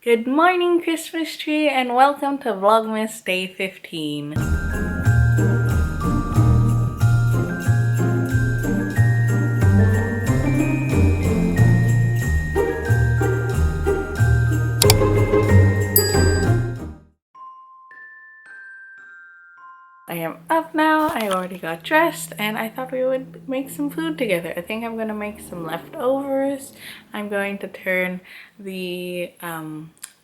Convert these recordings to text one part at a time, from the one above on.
Good morning, Christmas tree, and welcome to Vlogmas Day 15. I am up now. I already got dressed and I thought we would make some food together. I think I'm gonna make some leftovers. I'm going to turn the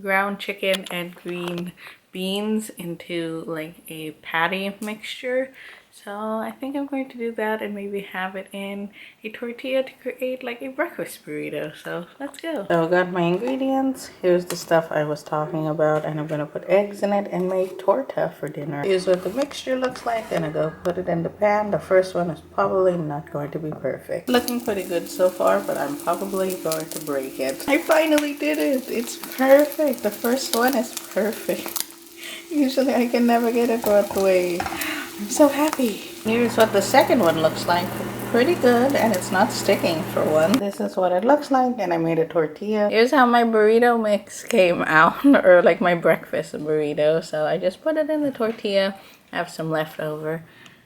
ground chicken and green beans into like a patty mixture. So I think I'm going to do that and maybe have it in a tortilla to create like a breakfast burrito. So let's go. So I got my ingredients. Here's the stuff I was talking about, and I'm gonna put eggs in it and make torta for dinner. Here's what the mixture looks like, and I go put it in the pan. The first one is probably not going to be perfect. Looking pretty good so far, but I'm probably going to break it. I finally did it. It's perfect. The first one is perfect. Usually I can never get it that way. I'm so happy. Here's what the second one looks like. Pretty good, and it's not sticking for one. This is what it looks like, and I made a tortilla. Here's how my burrito mix came out, or like my breakfast burrito. So I just put it in the tortilla, have some leftover,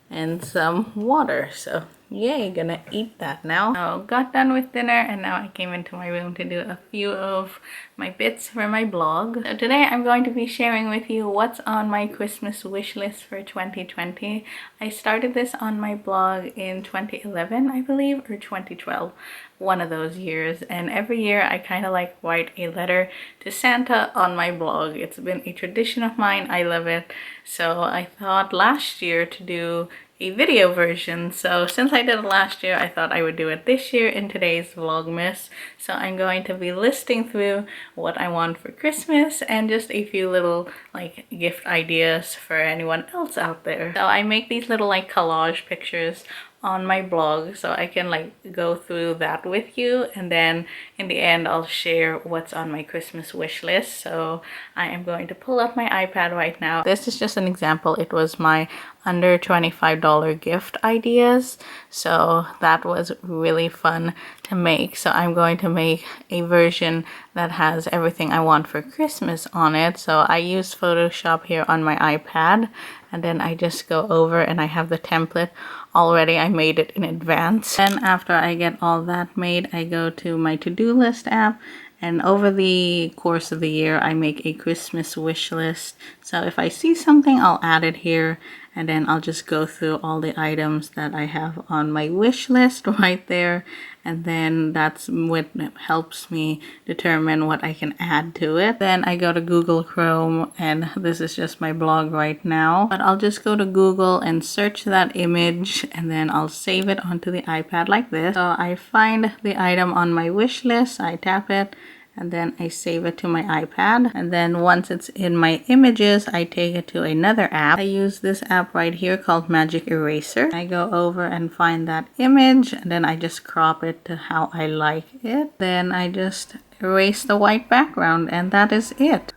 and some water. So yay, gonna eat that now. So got done with dinner and now I came into my room to do a few of my bits for my blog. So today I'm going to be sharing with you what's on my Christmas wish list for 2020. I started this on my blog in 2011, I believe, or 2012. One of those years, and every year I kind of like write a letter to Santa on my blog. It's been a tradition of mine. I love it. So I thought last year to do a video version. So since I did it last year, I thought I would do it this year in today's Vlogmas. So I'm going to be listing through what I want for Christmas and just a few little like gift ideas for anyone else out there. So I make these little like collage pictures on my blog so I can like go through that with you, and then in the end I'll share what's on my Christmas wish list. So I am going to pull up my iPad right now. This is just an example. It was my under $25 gift ideas, so that was really fun to make. So I'm going to make a version that has everything I want for Christmas on it. So I used Photoshop here on my iPad, and then I just go over and I have the template already. I made it in advance. Then after I get all that made, I go to my to-do list app, and over the course of the year I make a Christmas wish list. So if I see something, I'll add it here, and then I'll just go through all the items that I have on my wish list right there, and then that's what helps me determine what I can add to it. Then I go to Google Chrome, and this is just my blog right now, but I'll just go to Google and search that image, and then I'll save it onto the iPad like this. So I find the item on my wish list, I tap it, and then I save it to my iPad, and then once it's in my images, I take it to another app. I use this app right here called Magic Eraser. I go over and find that image, and then I just crop it to how I like it. Then I just erase the white background, and that is it.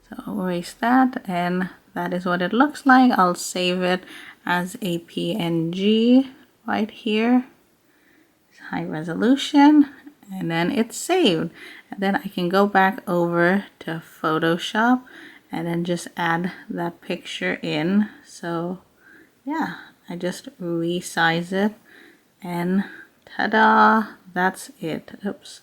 So erase that, and that is what it looks like. I'll save it as a PNG right here. It's high resolution, and then it's saved. And then I can go back over to Photoshop and then just add that picture in. So yeah, I just resize it, and ta-da, that's it. Oops.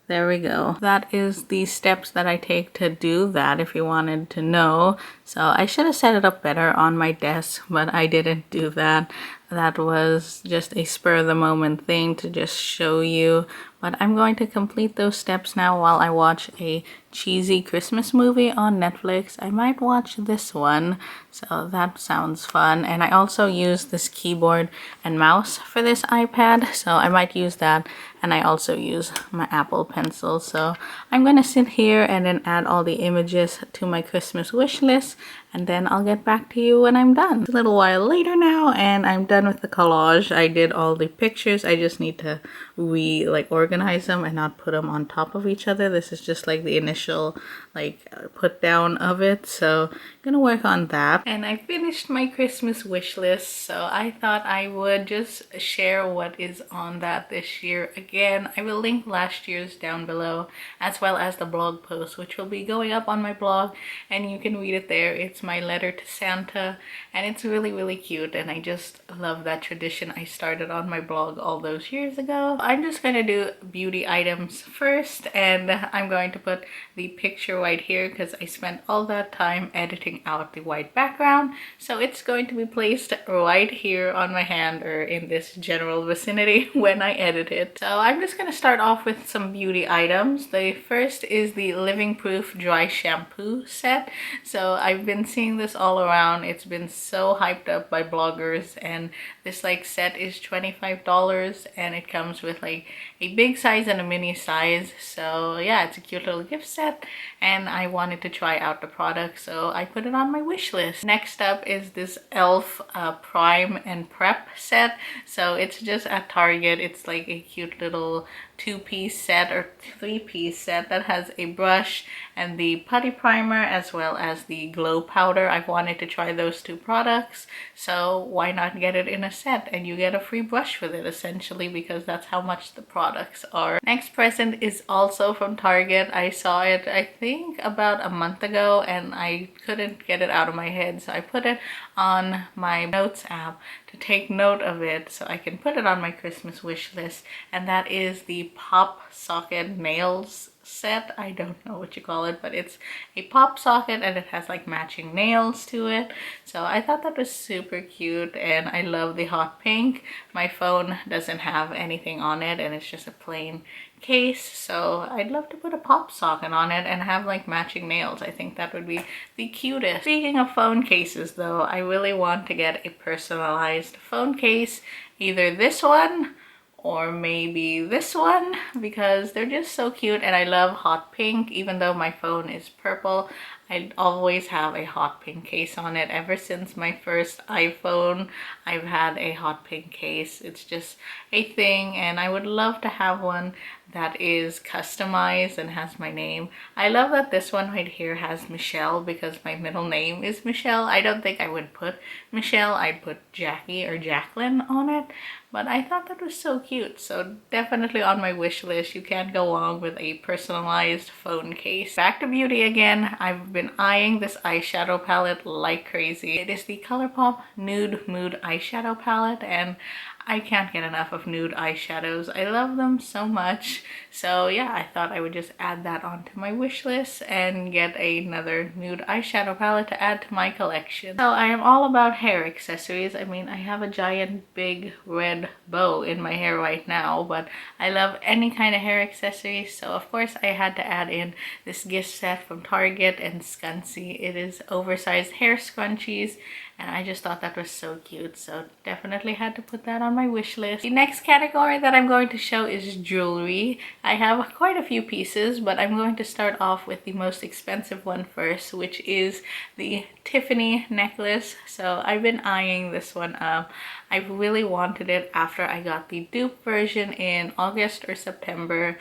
There we go. That is the steps that I take to do that, if you wanted to know. So I should have set it up better on my desk, but I didn't do that. That was just a spur of the moment thing to just show you. But I'm going to complete those steps now while I watch a cheesy Christmas movie on Netflix. I might watch this one, so that sounds fun. And I also use this keyboard and mouse for this iPad, so I might use that. And I also use my Apple Pencil. So I'm gonna sit here and then add all the images to my Christmas wish list, and then I'll get back to you when I'm done. It's a little while later now, and I'm done with the collage. I did all the pictures. I just need to organize organize them and not put them on top of each other. This is just like the initial like put down of it, so I'm gonna work on that. And I finished my Christmas wish list, so I thought I would just share what is on that this year. Again, I will link last year's down below, as well as the blog post, which will be going up on my blog, and you can read it there. It's my letter to Santa, and it's really cute, and I just love that tradition I started on my blog all those years ago. I'm just gonna do beauty items first, and I'm going to put the picture right here because I spent all that time editing out the white background, so it's going to be placed right here on my hand or in this general vicinity when I edit it. So I'm just gonna start off with some beauty items. The first is the Living Proof dry shampoo set. So I've been seeing this all around. It's been so hyped up by bloggers, and this like set is $25, and it comes with like a big size and a mini size. So yeah, it's a cute little gift set, and I wanted to try out the product, so I put it on my wish list. Next up is this e.l.f. Prime and Prep set. So it's just at Target. It's like a cute little two-piece set or three-piece set that has a brush and the putty primer as well as the glow powder. I've wanted to try those two products, so why not get it in a set, and you get a free brush with it essentially, because that's how much the products are. Next present is also from Target. I saw it I think about a month ago, and I couldn't get it out of my head, so I put it on my notes app to take note of it so I can put it on my Christmas wish list, and that is the pop socket nails set. I don't know what you call it, but it's a pop socket and it has like matching nails to it. So I thought that was super cute, and I love the hot pink. My phone doesn't have anything on it, and it's just a plain case, so I'd love to put a pop socket on it and have like matching nails. I think that would be the cutest. Speaking of phone cases though, I really want to get a personalized phone case, either this one or maybe this one, because they're just so cute, and I love hot pink. Even though my phone is purple, I always have a hot pink case on it. Ever since my first iPhone, I've had a hot pink case. It's just a thing, and I would love to have one that is customized and has my name. I love that this one right here has Michelle, because my middle name is Michelle. I don't think I would put Michelle, I'd put Jackie or Jacqueline on it, but I thought that was so cute. So definitely on my wish list. You can't go wrong with a personalized phone case. Back to beauty again. I've been eyeing this eyeshadow palette like crazy. It is the ColourPop Nude Mood eyeshadow palette, and I can't get enough of nude eyeshadows. I love them so much. So yeah, I thought I would just add that onto my wish list and get another nude eyeshadow palette to add to my collection. So I am all about hair accessories. I mean, I have a giant big red bow in my hair right now, but I love any kind of hair accessories. So of course I had to add in this gift set from Target and Scunsy. It is oversized hair scrunchies, and I just thought that was so cute, so definitely had to put that on my wish list. The next category that I'm going to show is jewelry. I have quite a few pieces, but I'm going to start off with the most expensive one first, which is the Tiffany necklace. So I've been eyeing this one up. I really wanted it after I got the dupe version in August or September,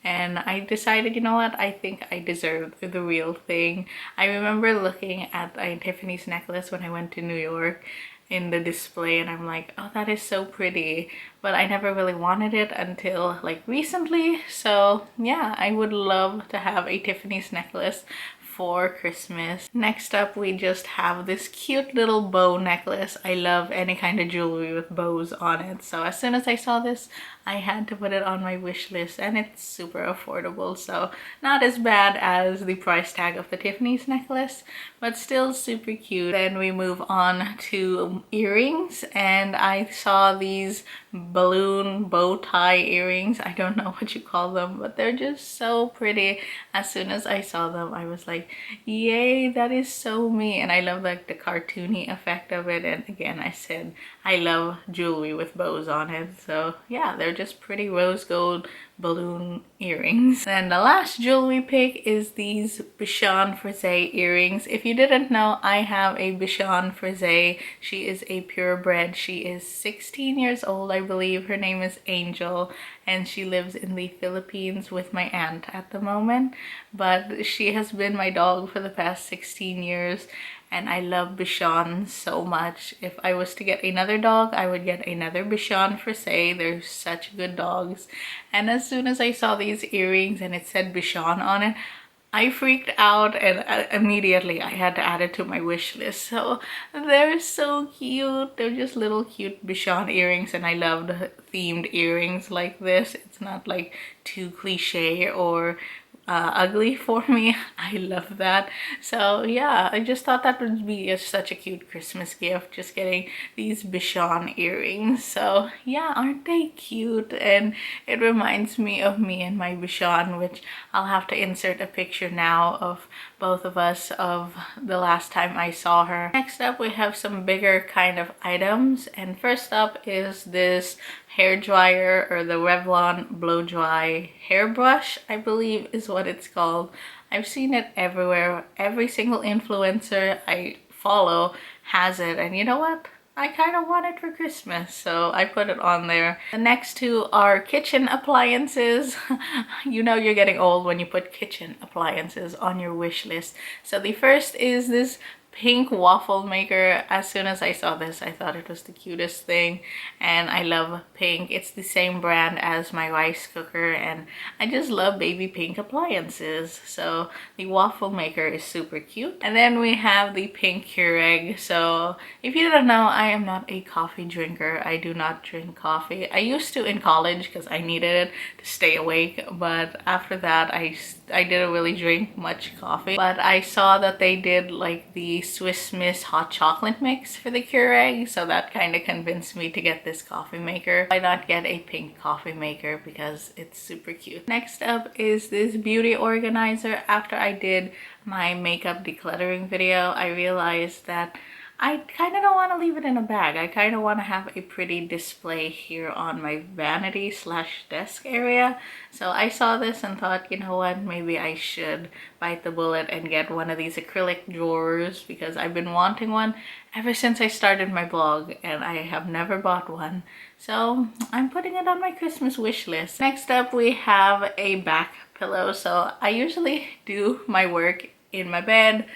and I decided, you know what, I think I deserve the real thing. I remember looking at Tiffany's necklace when I went to New York in the display, and I'm like, oh, that is so pretty, but I never really wanted it until like recently. So yeah, I would love to have a Tiffany's necklace for Christmas. Next up, we just have this cute little bow necklace. I love any kind of jewelry with bows on it, so as soon as I saw this, I had to put it on my wish list, and it's super affordable, so not as bad as the price tag of the Tiffany's necklace, but still super cute. Then we move on to earrings, and I saw these balloon bow tie earrings. I don't know what you call them, but they're just so pretty. As soon as I saw them, I was like, yay, that is so me. And I love like the cartoony effect of it, and again, I said I love jewelry with bows on it, so yeah, they're just pretty rose gold balloon earrings. And the last jewelry pick is these Bichon Frise earrings. If you didn't know, I have a Bichon Frise. She is a purebred. She is 16 years old, I believe. Her name is Angel, and she lives in the Philippines with my aunt at the moment. But she has been my dog for the past 16 years. And I love Bichon so much. If I was to get another dog, I would get another Bichon Frise. They're such good dogs. And as soon as I saw these earrings and it said Bichon on it, I freaked out, and immediately I had to add it to my wish list. So they're so cute. They're just little cute Bichon earrings, and I love the themed earrings like this. It's not like too cliche or ugly for me. I love that. So yeah, I just thought that would be such a cute Christmas gift, just getting these Bichon earrings. So yeah, aren't they cute? And it reminds me and my Bichon, which I'll have to insert a picture now of both of us of the last time I saw her. Next up, we have some bigger kind of items, and first up is this hair dryer, or the Revlon blow dry hairbrush, I believe is what it's called. I've seen it everywhere. Every single influencer I follow has it, and you know what? I kind of want it for Christmas, so I put it on there. The next two are kitchen appliances. You know you're getting old when you put kitchen appliances on your wish list. So the first is this pink waffle maker. As soon as I saw this, I thought it was the cutest thing, and I love pink. It's the same brand as my rice cooker, and I just love baby pink appliances. So the waffle maker is super cute. And then we have the pink Keurig. So if you don't know, I am not a coffee drinker. I do not drink coffee. I used to in college because I needed it to stay awake, but after that I didn't really drink much coffee. But I saw that they did like the Swiss Miss hot chocolate mix for the Keurig, so that kind of convinced me to get this coffee maker. Why not get a pink coffee maker, because it's super cute. Next up is this beauty organizer. After I did my makeup decluttering video, I realized that I kind of don't want to leave it in a bag. I kind of want to have a pretty display here on my vanity slash desk area. So I saw this and thought, you know what, maybe I should bite the bullet and get one of these acrylic drawers, because I've been wanting one ever since I started my blog and I have never bought one. So I'm putting it on my Christmas wish list. Next up, we have a back pillow. So I usually do my work in my bed,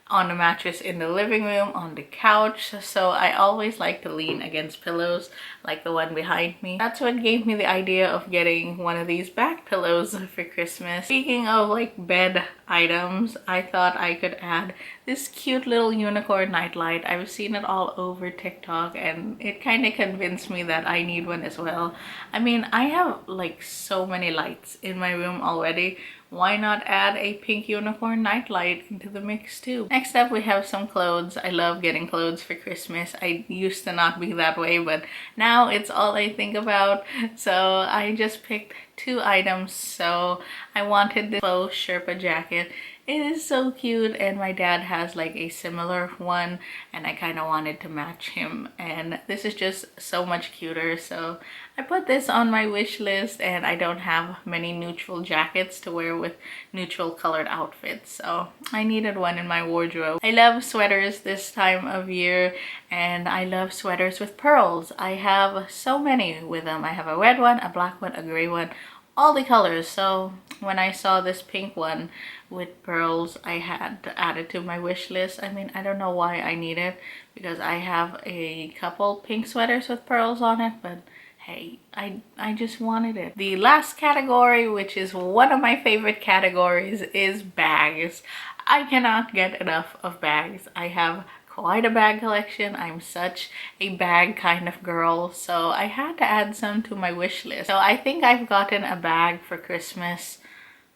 on the mattress in the living room, on the couch, so I always like to lean against pillows like the one behind me. That's what gave me the idea of getting one of these back pillows for Christmas. Speaking of like bed items, I thought I could add this cute little unicorn nightlight. I've seen it all over TikTok, and it kind of convinced me that I need one as well. I mean, I have like so many lights in my room already. Why not add a pink unicorn nightlight into the mix too? Next up, we have some clothes. I love getting clothes for Christmas. I used to not be that way, but now it's all I think about. So I just picked two items. So I wanted this faux Sherpa jacket. It is so cute, and my dad has like a similar one, and I kind of wanted to match him, and this is just so much cuter. So I put this on my wish list, and I don't have many neutral jackets to wear with neutral colored outfits, so I needed one in my wardrobe. I love sweaters this time of year, and I love sweaters with pearls. I have so many with them. I have a red one, a black one, a gray one, all the colors. So when I saw this pink one with pearls, I had to add it to my wish list. I mean, I don't know why I need it, because I have a couple pink sweaters with pearls on it, but hey, I just wanted it. The last category, which is one of my favorite categories, is bags. I cannot get enough of bags. I have quite a bag collection. I'm such a bag kind of girl, so I had to add some to my wish list. So I think I've gotten a bag for Christmas,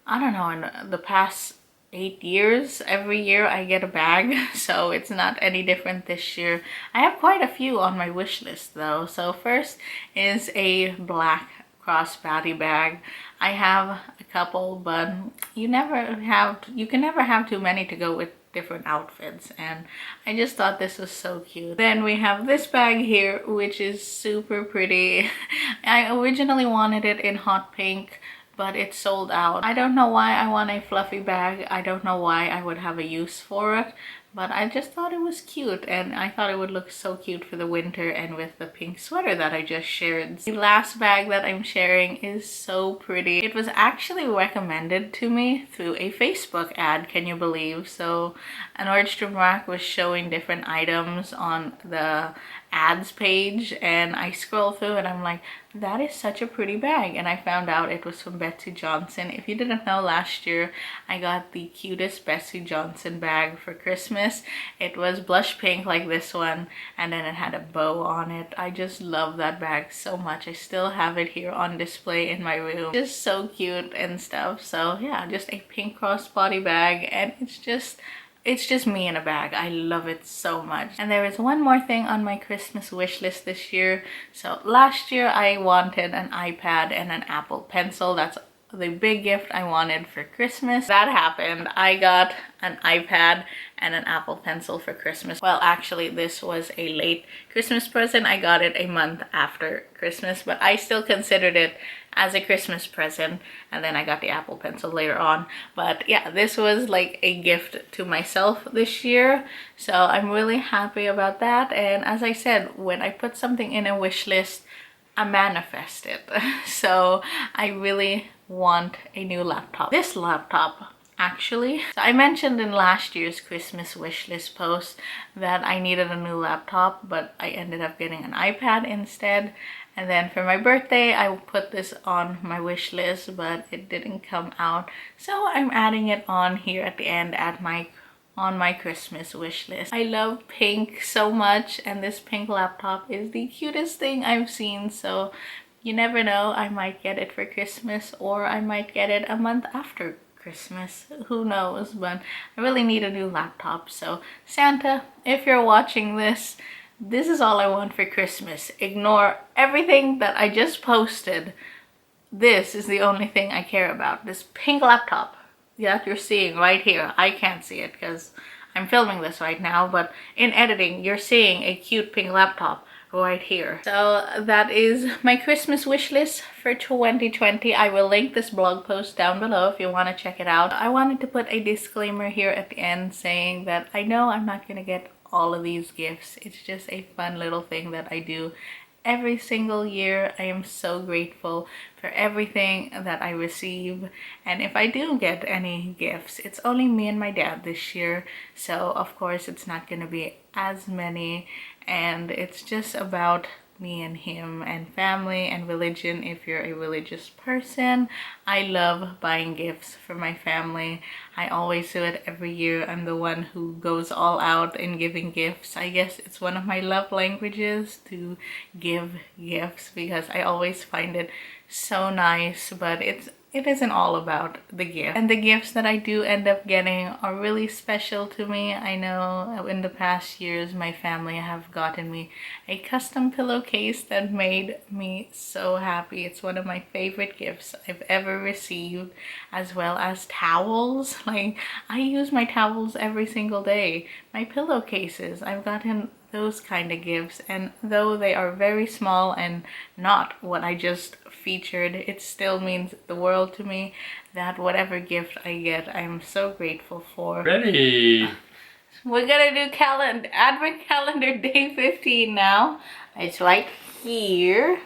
I don't know, in the past 8 years. Every year I get a bag, so it's not any different this year. I have quite a few on my wish list though. So first is a black crossbody bag. I have a couple, but you can never have too many to go with different outfits, and I just thought this was so cute. Then we have this bag here, which is super pretty. I originally wanted it in hot pink, but it's sold out. I don't know why I want a fluffy bag. I don't know why I would have a use for it, but I just thought it was cute, and I thought it would look so cute for the winter and with the pink sweater that I just shared. The last bag that I'm sharing is so pretty. It was actually recommended to me through a Facebook ad, can you believe? So Nordstrom Rack was showing different items on the ads page, and I scroll through and I'm like, that is such a pretty bag, and I found out it was from Betsey Johnson. If you didn't know, last year I got the cutest Betsey Johnson bag for Christmas. It was blush pink like this one, and then it had a bow on it. I just love that bag so much. I still have it here on display in my room. Just so cute and stuff. So yeah, just a pink crossbody bag, and it's just me in a bag. I love it so much. And there is one more thing on my Christmas wish list this year. So last year I wanted an iPad and an Apple Pencil. That's the big gift I wanted for Christmas. That happened. I got an iPad and an Apple Pencil for Christmas. Well, actually this was a late Christmas present. I got it a month after Christmas, but I still considered it as a Christmas present, and then I got the Apple Pencil later on. But yeah, this was like a gift to myself this year, so I'm really happy about that. And as I said, when I put something in a wish list, I manifest it. So I really want a new laptop. This laptop, actually. So I mentioned in last year's Christmas wish list post that I needed a new laptop, but I ended up getting an iPad instead. And then for my birthday, I put this on my wish list, but it didn't come out. So I'm adding it on here at the end on my Christmas wish list. I love pink so much, and this pink laptop is the cutest thing I've seen. So you never know, I might get it for Christmas, or I might get it a month after Christmas. Who knows? But I really need a new laptop. So Santa, if you're watching this is all I want for Christmas. Ignore everything that I just posted. This is the only thing I care about. This pink laptop that you're seeing right here. I can't see it because I'm filming this right now, but in editing, you're seeing a cute pink laptop right here. So that is my Christmas wish list for 2020. I will link this blog post down below if you want to check it out. I wanted to put a disclaimer here at the end saying that I know I'm not gonna get all of these gifts. It's just a fun little thing that I do every single year. I am so grateful for everything that I receive, and if I do get any gifts, it's only me and my dad this year, so of course it's not gonna be as many, and it's just about me and him and family and religion if you're a religious person. I love buying gifts for my family. I always do it every year. I'm the one who goes all out in giving gifts. I guess it's one of my love languages to give gifts because I always find it so nice, but it isn't all about the gift. And the gifts that I do end up getting are really special to me. I know in the past years my family have gotten me a custom pillowcase that made me so happy. It's one of my favorite gifts I've ever received, as well as towels. Like, I use my towels every single day. My pillowcases, I've gotten those kind of gifts, and though they are very small and not what I just featured, it still means the world to me that whatever gift I get, I'm so grateful for. Ready! We're gonna do advent calendar day 15 now. It's right here.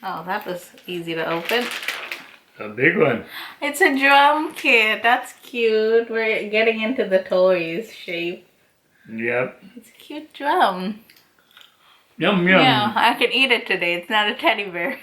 Oh, that was easy to open. A big one. It's a drum kit. That's cute. We're getting into the toys shape. Yep. It's a cute drum. Yum yum. Yeah, I can eat it today. It's not a teddy bear.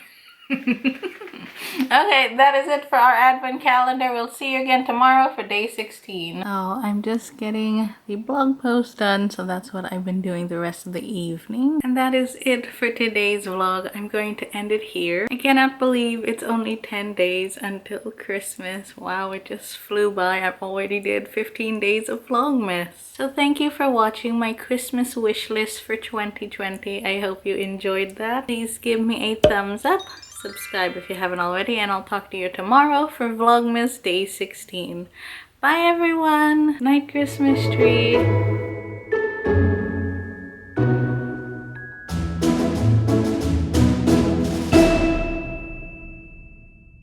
Okay, that is it for our advent calendar. We'll see you again tomorrow for day 16. Oh, I'm just getting the blog post done, so that's what I've been doing the rest of the evening. And that is it for today's vlog. I'm going to end it here. I cannot believe it's only 10 days until Christmas. Wow, it just flew by. I've already did 15 days of Vlogmas. So thank you for watching my Christmas wish list for 2020. I hope you enjoyed that. Please give me a thumbs up. Subscribe if you haven't already, and I'll talk to you tomorrow for Vlogmas day 16. Bye everyone! Night Christmas tree!